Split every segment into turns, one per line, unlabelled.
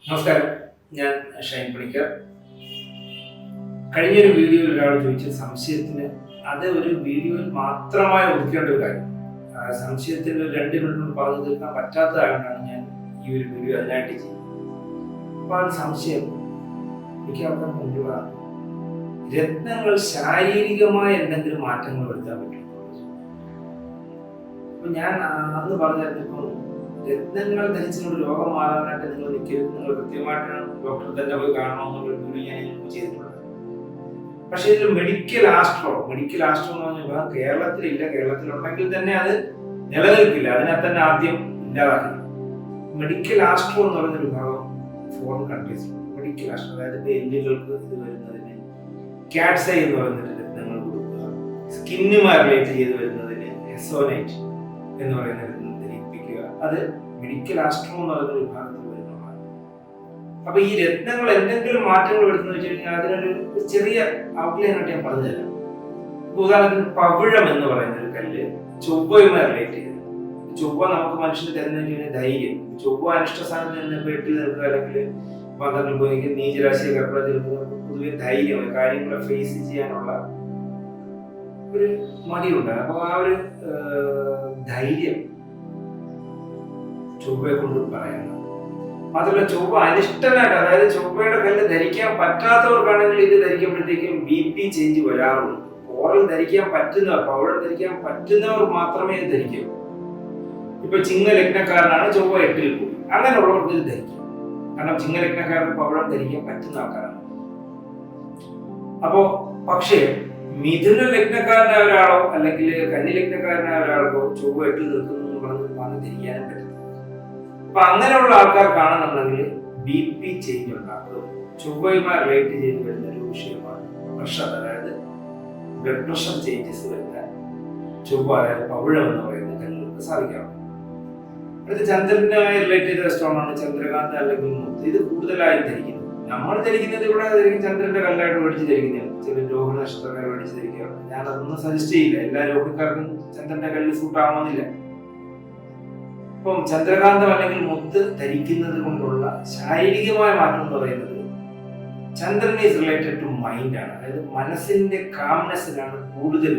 നമസ്കാരം, ഞാൻ ഷൈൻ പണിക്കർ. കഴിഞ്ഞൊരു വീഡിയോയിൽ ഒരാൾ ചോദിച്ച സംശയത്തിന് അത് ഒരു വീഡിയോയിൽ മാത്രമായി ഒതുക്കേണ്ട ഒരു കാര്യം. സംശയത്തിന് 2 മിനിറ്റ് കൊണ്ട് പറഞ്ഞു തീർക്കാൻ പറ്റാത്തതാകൊണ്ടാണ് ഞാൻ ഈ ഒരു വീഡിയോ അതിനായിട്ട് ചെയ്യുന്നത്. അപ്പോൾ ആ സംശയം മിക്ക ആൾക്കാർക്കും കൊണ്ടുപോകാം, രത്നങ്ങൾ ശാരീരികമായ എന്തെങ്കിലും മാറ്റങ്ങൾ വരുത്താൻ പറ്റും. അപ്പൊ ഞാൻ അന്ന് പറഞ്ഞായിരുന്നു, ഇപ്പോൾ രത്നങ്ങൾ ധരിച്ചുകൊണ്ട് രോഗം മാറാനായിട്ട് നിങ്ങൾ നിൽക്കരുത്, നിങ്ങൾ കൃത്യമായിട്ട് ഡോക്ടറെ തന്നെ പോയി കാണണമെന്നുള്ള വീഡിയോ ഞാൻ ചെയ്തിട്ടുണ്ട്. പക്ഷെ ഇതിൽ മെഡിക്കൽ ആസ്ട്രോ എന്ന് പറഞ്ഞാൽ കേരളത്തിലില്ല, കേരളത്തിലുണ്ടെങ്കിൽ തന്നെ അത് നിലനിൽക്കില്ല, അതിനെ തന്നെ ആദ്യം ഇല്ലാതാക്കില്ല. മെഡിക്കൽ ആസ്ട്രോ എന്ന് പറയുന്ന വിഭാഗം ഫോറിൻ കൺട്രീസ്, മെഡിക്കൽ ആസ്ട്രോ, അതായത് എല്ലുകൾക്ക് ഇത് വരുന്നതിന് കാറ്റ്സൈ എന്ന് പറയുന്ന രത്നങ്ങൾ കൊടുക്കുക, സ്കിന്നുമായി റിലേറ്റ് ചെയ്ത് വരുന്നതിന് എസോനൈറ്റ് എന്ന് പറയുന്ന രത്നം ധരിപ്പിക്കുക. അത് മെഡിക്കൽ ആസ്ട്രോ എന്ന് പറയുന്ന വിഭാഗത്തിൽ വരുന്നതാണ്. അപ്പൊ ഈ രത്നങ്ങൾ എന്തെങ്കിലും മാറ്റങ്ങൾ വരുത്തുന്ന വെച്ച് കഴിഞ്ഞാൽ അതിനൊരു ചെറിയ ഔട്ട്ലൈൻ ആയിട്ട് ഞാൻ പറഞ്ഞു തരാം. ഉദാഹരണത്തിന് പവിഴം എന്ന് പറയുന്ന ഒരു കല്ല് ചൊവ്വയുമായി റിലേറ്റ് ചെയ്ത്, ചൊവ്വ നമുക്ക് മനുഷ്യന് തരുന്ന ധൈര്യം, ചൊവ്വ അനിഷ്ട സ്ഥാനത്ത് നിന്ന് വീട്ടിൽ നിൽക്കുക, അല്ലെങ്കിൽ പന്ത്രണ്ടിൽ പോയി നീചരാശിയെ കർപ്പത്തിൽ പൊതുവെ ധൈര്യം, കാര്യങ്ങളെ ഫേസ് ചെയ്യാനുള്ള ഒരു മടിയുണ്ട്. അപ്പൊ ആ ഒരു ധൈര്യം ചൊവ്വയെ കൊണ്ട് പറയുന്നത്. മാത്രമല്ല, ചൊവ്വ അനിഷ്ടനായിട്ട്, അതായത് ചൊവ്വയുടെ കല്ല് ധരിക്കാൻ പറ്റാത്തവർക്കാണെങ്കിൽ ഇത് ധരിക്കുമ്പോഴത്തേക്കും BP ചേഞ്ച് വരാറുണ്ട്. ഓറൽ ധരിക്കാൻ പറ്റുന്നവർ, പവിഴം ധരിക്കാൻ പറ്റുന്നവർ മാത്രമേ ഇത് ധരിക്കൂ. ഇപ്പൊ ചിങ്ങലഗ്നക്കാരനാണ്, ചൊവ്വ 8-ൽ പോയി, അങ്ങനെയുള്ളവർക്ക് ഇത് ധരിക്കും. കാരണം ചിങ്ങലഗ്നക്കാരന് പവിഴം ധരിക്കാൻ പറ്റുന്ന ആൾക്കാരാണ്. അപ്പോ പക്ഷേ മിഥുന ലഗ്നക്കാരനായ ഒരാളോ അല്ലെങ്കിൽ കന്നി ലഗ്നക്കാരനായ ഒരാൾക്കോ ചൊവ്വ 8-ൽ നിൽക്കുന്നു പറഞ്ഞ് ധരിക്കാനും പറ്റും. അപ്പൊ അങ്ങനെയുള്ള ആൾക്കാർക്കാണെന്നുണ്ടെങ്കിൽ BP ചേഞ്ച് ഉണ്ടാക്കും. ചൊവ്വയുമായി റിലേറ്റ് ചെയ്ത് വരുന്ന ഒരു വിഷയമാണ് പ്രഷർ, അതായത് ബ്ലഡ് പ്രഷർ ചേഞ്ചസ് വരുന്ന ചൊവ്വ, അതായത് പവിഴം എന്ന് പറയുന്ന കല്ലുകൾക്ക് സാധിക്കാറുണ്ട്. അടുത്ത ചന്ദ്രനുമായി റിലേറ്റ് ചെയ്ത സ്റ്റോണാണ് ചന്ദ്രകാന്ത അല്ലെങ്കിൽ മുത്ത്. ഇത് കൂടുതലായും ധരിക്കുന്നത്, നമ്മൾ ധരിക്കുന്നത് ഇവിടെ ചന്ദ്രന്റെ കല്ലായിട്ട് മേടിച്ച് ധരിക്കുന്നതാണ്. ചില രോഹിണി നക്ഷത്രക്കാർ മേടിച്ച് ധരിക്കാറുണ്ട്. ഞാൻ അതൊന്നും സജസ്റ്റ് ചെയ്യില്ല, എല്ലാ രോഹിണിക്കാർക്കും ചന്ദ്രന്റെ കല്ല് സൂട്ട് ആവണമെന്നില്ല. ഇപ്പം ചന്ദ്രകാന്തം അല്ലെങ്കിൽ മുത്ത് ധരിക്കുന്നത് കൊണ്ടുള്ള ശാരീരികമായ മാറ്റം എന്ന് പറയുന്നത് ചന്ദ്രൻ ഈസ് റിലേറ്റഡ് ടു മൈൻഡ് ആണ്, അതായത് മനസ്സിന്റെ കാംനെസ്സിനാണ് കൂടുതൽ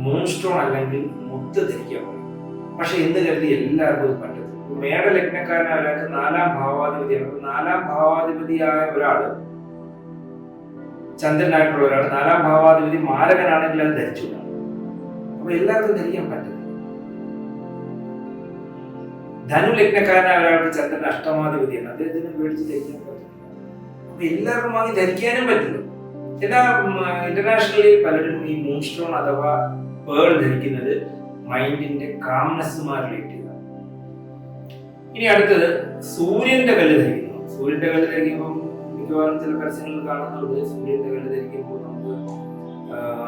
മൂൺ സ്റ്റോൺ അല്ലെങ്കിൽ മുത്ത് ധരിക്കാൻ പോകുന്നത്. പക്ഷെ എന്ന് കരുതി എല്ലാവർക്കും പറ്റത്തില്ല. മേടലഗ്നക്കാരനായ ഒരാൾക്ക് 4-ാം ഭാവാധിപതിയാണ്. 4-ാം ഭാവാധിപതിയായ ഒരാള്, ചന്ദ്രനായിട്ടുള്ള ഒരാൾ 4-ാം ഭാവാധിപതി മാരകനാണെങ്കിൽ അത് ധരിച്ചു. അപ്പൊ എല്ലാവർക്കും ധരിക്കാൻ പറ്റില്ല. ധനു ലഗ്നക്കാരനായ ഒരാൾക്ക് ചന്ദ്രൻ 8-ാമാധിപതിയാണ്, അദ്ദേഹത്തിന് മേടിച്ച് ധരിക്കാൻ പറ്റില്ല. അപ്പൊ എല്ലാവർക്കും വാങ്ങി ധരിക്കാനും പറ്റില്ല. എല്ലാ ഇന്റർനാഷണലി പലരും ഈ മൂൺ സ്റ്റോൺ അഥവാ പേൾ ധരിക്കുന്നത് മൈൻഡിന്റെ കാംനെസ്സുമായി റിലേറ്റ് ചെയ്താണ്. ഇനി അടുത്തത് സൂര്യന്റെ കല്ല് ധരിക്കുന്നു. സൂര്യന്റെ കല്ല് ധരിക്കുമ്പോൾ മിക്കവാറും ചില പരസ്യങ്ങളിൽ കാണുന്നത് സൂര്യന്റെ കല്ല് ധരിക്കുമ്പോൾ നമുക്ക്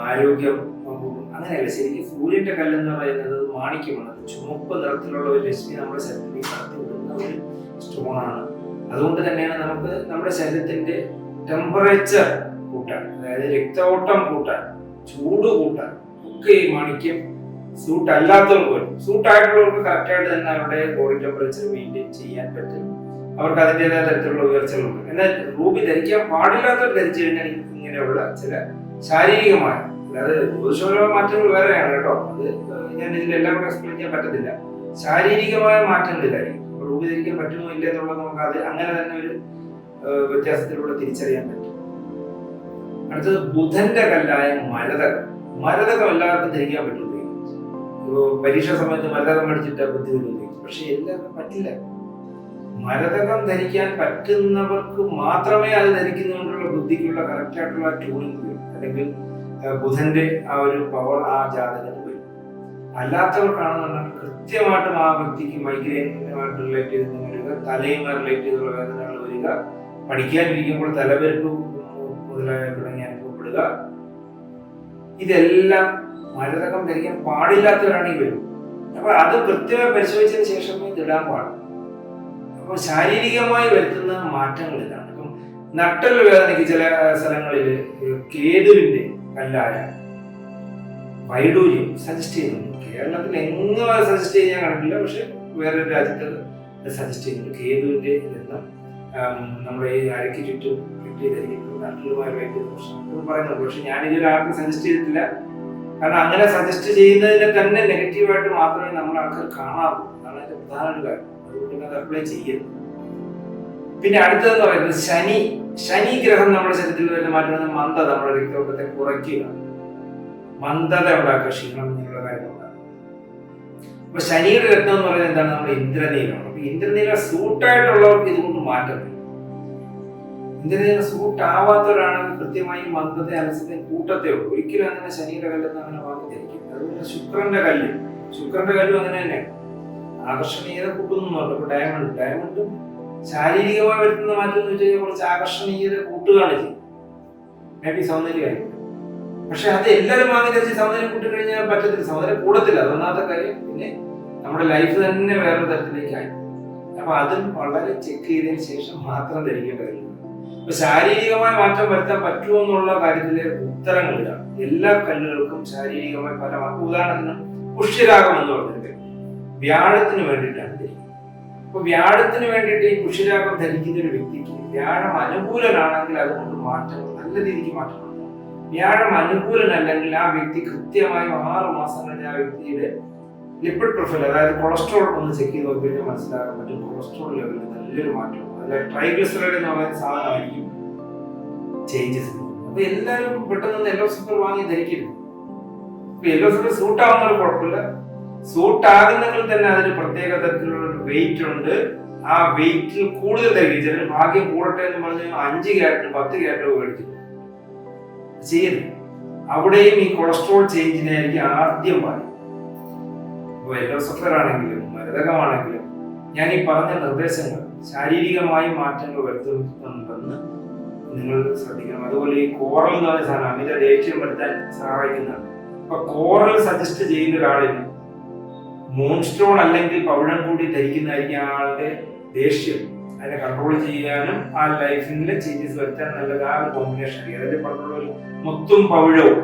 ആരോഗ്യം കൂടും. അങ്ങനെയല്ല, ശരിക്കും സൂര്യന്റെ കല്ല് എന്ന് പറയുന്നത് മാണിക്യമാണ്. ചുമപ്പ് നിറത്തിലുള്ള ഒരു രശ്മി നമ്മുടെ ശരീരത്തിൽ കടത്തി വിടുന്ന ഒരു സ്റ്റോണാണ്. അതുകൊണ്ട് തന്നെയാണ് നമുക്ക് നമ്മുടെ ശരീരത്തിന്റെ ടെമ്പറേച്ചർ കൂട്ടാൻ, അതായത് രക്തഓട്ടം കൂട്ടാൻ, ചൂട് കൂട്ടാൻ ഒക്കെ ഈ മാണിക്യം സൂട്ട് അല്ലാത്തവർക്ക് വരും. സൂട്ടായിട്ടുള്ളവർക്ക് കറക്റ്റായിട്ട് തന്നെ അവരുടെ ബോഡി ടെമ്പറേച്ചർ മെയിൻറ്റെയിൻ ചെയ്യാൻ പറ്റും. അവർക്ക് അതിൻ്റെതായ തരത്തിലുള്ള ഉയർച്ചകളുണ്ട്. എന്നാൽ റൂബി ധരിക്കാൻ പാടില്ലാത്തവർ ധരിച്ചു കഴിഞ്ഞാൽ ഇങ്ങനെയുള്ള ചില ശാരീരികമായ, അതായത് ജ്യോതിഷപരമായ മാറ്റങ്ങൾ വേറെയാണ് കേട്ടോ, അത് ഞാൻ ഇതിലെല്ലാം കൂടെ എക്സ്പ്ലെയിൻ ചെയ്യാൻ പറ്റത്തില്ല. ശാരീരികമായ മാറ്റങ്ങൾ ഇതായിരിക്കും. റൂബി ധരിക്കാൻ പറ്റുമോ ഇല്ല എന്നുള്ളത് നമുക്ക് അത് അങ്ങനെ തന്നെ ഒരു വ്യത്യാസത്തിലൂടെ തിരിച്ചറിയാൻ പറ്റും. അടുത്തത് ബുധന്റെ കല്ലായ മരതകം. മരതകം എല്ലാവർക്കും ധരിക്കാൻ പറ്റും. പരീക്ഷാ സമയത്ത് മരതകം മേടിച്ചിട്ട് ബുദ്ധി വരുന്നത്, പക്ഷെ എല്ലാവർക്കും പറ്റില്ല. മരതകം ധരിക്കാൻ പറ്റുന്നവർക്ക് മാത്രമേ അത് ധരിക്കുന്നതുകൊണ്ടുള്ള ബുദ്ധിക്കുള്ള കറക്റ്റ് ആയിട്ടുള്ള ട്യൂണിംഗ് വരും, അല്ലെങ്കിൽ ബുധന്റെ ആ ഒരു പവർ ആ ജാതകത്തിന് വരും. അല്ലാത്തവർക്കാണെന്നുണ്ടെങ്കിൽ കൃത്യമായിട്ടും ആ വ്യക്തിക്ക് മൈഗ്രെയിനുമായിട്ട് റിലേറ്റ് ചെയ്ത് വരിക, തലയുമായി റിലേറ്റ് ചെയ്തുള്ള വേദനകൾ വരിക, പഠിക്കാനിരിക്കുമ്പോൾ തലവെരുപ്പ് മുതലായ തുടങ്ങി അനുഭവപ്പെടുക. ഇതെല്ലാം മരതകം ധരിക്കാൻ പാടില്ലാത്തവരാണെങ്കിൽ വരും. അപ്പൊ അത് കൃത്യമായി പരിശോധിച്ചതിന് ശേഷമേ ഇതിടാൻ പാടും. അപ്പൊ ശാരീരികമായി വരുത്തുന്ന മാറ്റങ്ങൾ ഇതാണ്. ഇപ്പം നട്ടൽ വേദനയ്ക്ക് ചില സ്ഥലങ്ങളിൽ കേതുവിന്റെ കല്ലായ വൈഡൂര്യം സജസ്റ്റ് ചെയ്യുന്നുണ്ട്. കേരളത്തിൽ എങ്ങനെ സജസ്റ്റ് ചെയ്യാൻ കണ്ടിട്ടില്ല, പക്ഷെ വേറൊരു രാജ്യത്ത് സജസ്റ്റ് ചെയ്യുന്നുണ്ട്. കേതുവിന്റെ രത്നം നമ്മുടെ ഈ അരയ്ക്ക് ചുറ്റും ധരിക്കുന്നത് നല്ലതുമായി ഭയങ്കര ദോഷം പറയുന്നുണ്ട്. പക്ഷെ ഞാനിതൊരു ആർക്കും സജസ്റ്റ് ചെയ്തിട്ടില്ല. കാരണം അങ്ങനെ സജസ്റ്റ് ചെയ്യുന്നതിനെ തന്നെ നെഗറ്റീവായിട്ട് മാത്രമേ നമ്മൾ ആൾക്കാർ കാണാവൂ. അതാണ് അതിന്റെ പ്രധാന ഒരു കാര്യം. അതുകൊണ്ട് അത് അപ്ലൈ ചെയ്യുന്നു. പിന്നെ അടുത്തതെന്ന് പറയുന്നത് ശനി ഗ്രഹം നമ്മുടെ ശരീരത്തിൽ വരുന്ന മാറ്റുന്നത് മന്ദത, നമ്മുടെ രക്തയോട്ടത്തെ കുറയ്ക്കുക, മന്ദത ഉണ്ടാക്കുക, ക്ഷീണം എന്നുള്ള കാര്യങ്ങളുണ്ടാകും. അപ്പൊ ശനിയുടെ രത്നം എന്ന് പറയുന്നത് എന്താണ്? നമ്മുടെ ഇന്ദ്രനീലമാണ്. അപ്പൊ ഇന്ദ്രനീല സൂട്ടായിട്ടുള്ളവർക്ക് ഇതുകൊണ്ട് മാറ്റം വരും. ഇന്ദ്രനീല സൂട്ട് ആവാത്തവരാണെങ്കിൽ കൃത്യമായി മന്ദത അലസത കൂട്ടത്തേ ഉള്ളൂ. ഒരിക്കലും അങ്ങനെ ശനിയുടെ കല്ലെന്ന് അങ്ങനെ വാങ്ങി ധരിക്കും. അതുപോലെ ശുക്രന്റെ കല്ലും അങ്ങനെ തന്നെയാണ്. ആകർഷണീയത കൂട്ടുന്നുണ്ട്. ഇപ്പൊ ഡയമണ്ടും ശാരീരികമായി വരുത്തുന്ന മാറ്റം എന്ന് വെച്ച് കഴിഞ്ഞാൽ കുറച്ച് ആകർഷണീയത കൂട്ടുകയാണ് ചെയ്യും. മേബി സൗന്ദര്യമായിരിക്കും. പക്ഷെ അത് എല്ലാവരും വാങ്ങി ധരിച്ച് സൗന്ദര്യം കൂട്ടിക്കഴിഞ്ഞാൽ പറ്റത്തില്ല, സൗന്ദര്യം കൂടത്തില്ല. അതൊന്നാമത്തെ കാര്യം. പിന്നെ നമ്മുടെ ലൈഫ് തന്നെ വേറൊരു തരത്തിലേക്കായി. അപ്പൊ അതും വളരെ ചെക്ക് ചെയ്തതിന് ശേഷം മാത്രം ധരിക്കേണ്ട കാര്യം. അപ്പൊ ശാരീരികമായ മാറ്റം വരുത്താൻ പറ്റുമോ എന്നുള്ള കാര്യത്തില് ഉത്തരങ്ങളില്ല. എല്ലാ കല്ലുകൾക്കും ശാരീരികമായി പല മാറ്റം. ഉദാഹരണത്തിന് പുഷ്യരാഗം എന്ന് പറഞ്ഞിട്ട് വ്യാഴത്തിന് വേണ്ടിയിട്ടാണ് ധരിക്കുന്നത്. അപ്പൊ വ്യാഴത്തിന് വേണ്ടിയിട്ട് ഈ പുഷ്യരാഗം ധരിക്കുന്ന ഒരു വ്യക്തിക്ക് വ്യാഴം അനുകൂലനാണെങ്കിൽ അതുകൊണ്ട് മാറ്റം, നല്ല രീതിക്ക് മാറ്റം. വ്യാഴം അനുകൂലനല്ലെങ്കിൽ ആ വ്യക്തി കൃത്യമായും 6 മാസം കഴിഞ്ഞ ആ വ്യക്തിയുടെ ലിപ്പിഡ് പ്രൊഫൈൽ, അതായത് കൊളസ്ട്രോൾ ഒന്ന് ചെക്ക് ചെയ്ത് നോക്കി കഴിഞ്ഞാൽ മനസ്സിലാക്കാൻ പറ്റും. കൊളസ്ട്രോൾ ലെവലിൽ നല്ലൊരു മാറ്റം, അതായത് ട്രൈഗ്ലിസറൈഡ് എന്ന് പറയുന്ന സാധനമായിരിക്കും ചേഞ്ചസ്. അപ്പൊ എല്ലാവരും പെട്ടെന്ന് യെല്ലോ സൂപ്പർ വാങ്ങി ധരിക്കരുത്. ഇപ്പൊ യെല്ലോ സൂപ്പർ സൂട്ട് ആവുന്ന കുഴപ്പമില്ല. സൂട്ട് ആകുന്നെങ്കിൽ തന്നെ അതിന് പ്രത്യേക തരത്തിലുള്ള വെയിറ്റ് ഉണ്ട്. ആ വെയിറ്റിൽ കൂടുതൽ ധരിക്കും. ചിലർ ഭാഗ്യം കൂടട്ടെ എന്ന് പറഞ്ഞ് 5 ക്യാരറ്റ് 10 ക്യാരറ്റ് മേടിച്ചു ചെയ്യരുത്. അവിടെയും ഈ കൊളസ്ട്രോൾ ചേഞ്ചിനായിരിക്കും ആദ്യം പറയും. ഇപ്പോൾ യെല്ലോ സഫർ ആണെങ്കിലും മരതകമാണെങ്കിലും ഞാൻ ഈ പറഞ്ഞ നിർദ്ദേശങ്ങൾ ശാരീരികമായി മാറ്റങ്ങൾ വരുത്തുന്നുണ്ടെന്ന് നിങ്ങൾ ശ്രദ്ധിക്കണം. അതുപോലെ ഈ കോറൽ എന്ന് പറയുന്ന സാധനം അമിത ദേഷ്യം വരുത്താൻ സഹായിക്കുന്നതാണ്. അപ്പൊ കോറൽ സജസ്റ്റ് ചെയ്യുന്ന ഒരാളിന് മൂൺ സ്റ്റോൺ അല്ലെങ്കിൽ പവിഴം കൂടി ധരിക്കുന്നതായിരിക്കും ആളുടെ ദേഷ്യം അതിനെ കൺട്രോൾ ചെയ്യാനും ആ ലൈഫിലെ ചേഞ്ചസ് വരുത്താൻ നല്ലത്. ആ ഒരു കോമ്പിനേഷൻ അതിന്റെ പറഞ്ഞുള്ള ഒരു മുത്തും പവിഴവും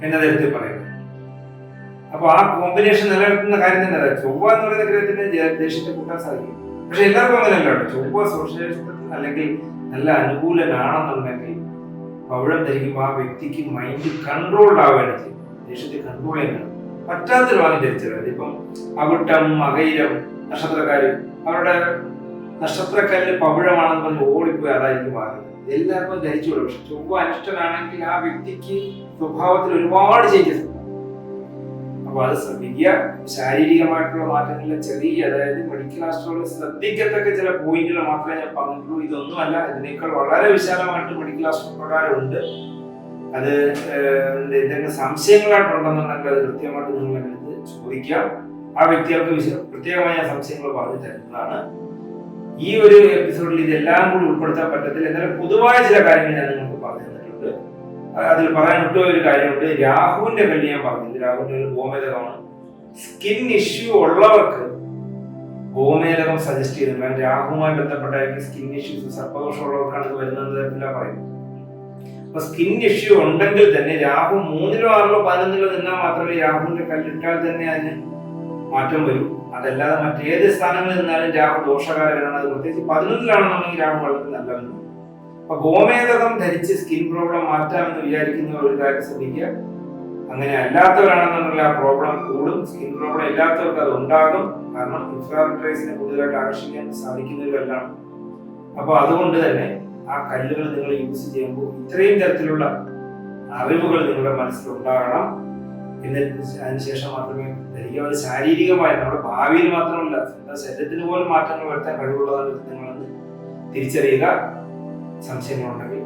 എന്ന തരത്തിൽ പറയുന്നത്. അപ്പൊ ആ കോമ്പിനേഷൻ നിലനിർത്തുന്ന കാര്യം തന്നെ അതായത് ചൊവ്വ എന്ന് പറയുന്ന ഗ്രഹത്തിന്റെ ദേഷ്യത്തെ കൂട്ടാൻ സാധിക്കും. പക്ഷെ എല്ലാവർക്കും അങ്ങനെയല്ല. ചൊവ്വ സോഷ്യലിസത്തിൽ അല്ലെങ്കിൽ നല്ല അനുകൂലനാണെന്നുണ്ടെങ്കിൽ പവിഴം ധരിക്കുമ്പോൾ ആ വ്യക്തിക്ക് മൈൻഡ് കൺട്രോൾഡ് ആവുകയാണ് ചെയ്യും. ദേഷ്യത്തെ കൺട്രോൾ ചെയ്യുന്നത് പറ്റാത്തൊരു വാങ്ങി ധരിച്ചത്. ഇപ്പം അവിട്ടം മകയിരം നക്ഷത്രക്കാര് അവരുടെ നക്ഷത്രക്കല്ല് പവിഴമാണെന്ന് പറഞ്ഞ് ഓടിപ്പോയി അതായിരിക്കും മാറുന്നത്. എല്ലാവർക്കും ധരിച്ചുള്ളൂ. പക്ഷെ ചൊവ്വ അനിഷ്ടനാണെങ്കിൽ ആ വ്യക്തിക്ക് സ്വഭാവത്തിൽ ഒരുപാട് ചേഞ്ചസ് ഉണ്ട്. അപ്പൊ അത് ശ്രദ്ധിക്കുക. ശാരീരികമായിട്ടുള്ള മാറ്റങ്ങളിലെ ചെറിയ, അതായത് മെഡിക്കൽ ആസ്ട്രോളജി ശ്രദ്ധിക്കത്തക്ക ചില പോയിന്റുകൾ മാത്രമേ ഞാൻ പറഞ്ഞിട്ടുള്ളൂ. ഇതൊന്നുമല്ല, ഇതിനേക്കാൾ വളരെ വിശാലമായിട്ട് മെഡിക്കൽ ആസ്ട്രോ പ്രകാരം ഉണ്ട്. അത് എന്തെങ്കിലും സംശയങ്ങളായിട്ടുണ്ടെന്നുണ്ടെങ്കിൽ അത് കൃത്യമായിട്ട് നിങ്ങൾ എടുത്ത് ചോദിക്കാം. ആ വ്യക്തികൾക്ക് പ്രത്യേകമായ സംശയങ്ങൾ പറഞ്ഞു തരുന്നതാണ്. ഈ ഒരു എപ്പിസോഡിൽ ഇതെല്ലാം കൂടി ഉൾപ്പെടുത്താൻ പറ്റത്തില്ല. എന്നാലും പൊതുവായ ചില കാര്യങ്ങൾ ഞാൻ നിങ്ങൾക്ക് പറഞ്ഞു തന്നിട്ടുണ്ട്. അതിൽ പറയാൻ വിട്ട ഒരു കാര്യമുണ്ട്. രാഹുവിന്റെ കല്ല് ഞാൻ പറഞ്ഞില്ല. രാഹുവിന്റെ ഒരു ഗോമേതകമാണ്. സ്കിൻ ഇഷ്യൂ ഉള്ളവർക്ക് ഗോമേതകം സജസ്റ്റ് ചെയ്യുന്നത്. കാരണം രാഹുവുമായി ബന്ധപ്പെട്ടായിരിക്കും സ്കിൻ ഇഷ്യൂസ്, സർപ്പദോഷം ഉള്ളവർക്കാണ് ഇത് വരുന്നത് തരത്തിലാണ് പറയുന്നത്. അപ്പൊ സ്കിൻ ഇഷ്യൂ ഉണ്ടെങ്കിൽ തന്നെ രാഹു 3ലോ 6ലോ 11ലോ നിന്നാൽ മാത്രമേ രാഹുവിന്റെ കല്ലിട്ടാൽ തന്നെ അതിന് മാറ്റം വരും. അതല്ലാതെ മറ്റേത് സ്ഥാനങ്ങളിൽ നിന്നാലും രാഹു ദോഷകാരനാണ്. അത് പ്രത്യേകിച്ച് 11ലാണെന്നുണ്ടെങ്കിൽ രാഹു വളരെ നല്ലതാണ്. അപ്പൊ ഗോമേതകം ധരിച്ച് സ്കിൻ പ്രോബ്ലം മാറ്റാമെന്ന് വിചാരിക്കുന്ന ഒരു കാര്യം ശ്രദ്ധിക്കുക. അങ്ങനെ അല്ലാത്തവരാണെന്നുണ്ടെങ്കിൽ ആ പ്രോബ്ലം കൂടും. സ്കിൻ പ്രോബ്ലം ഇല്ലാത്തവർക്ക് അത് ഉണ്ടാകും. കാരണം ഇൻഫ്രാറെഡ് റേസിനെ കൂടുതലായിട്ട് ആകർഷിക്കാൻ സാധിക്കുന്ന ഒരു കല്ലാണ്. അപ്പൊ അതുകൊണ്ട് തന്നെ ആ കല്ലുകൾ നിങ്ങൾ യൂസ് ചെയ്യുമ്പോൾ ഇത്രയും തരത്തിലുള്ള അറിവുകൾ നിങ്ങളുടെ മനസ്സിലുണ്ടാകണം. അതിനുശേഷം മാത്രമേ ധരിക്കുക. അത് ശാരീരികമായി നമ്മുടെ ഭാവിയിൽ മാത്രമല്ല, സ്വന്തം ശരീരത്തിന് പോലും മാറ്റങ്ങൾ വരുത്താൻ കഴിവുള്ളതാണ് നിങ്ങളെന്ന് തിരിച്ചറിയുക. സംശയങ്ങളുണ്ടെങ്കിൽ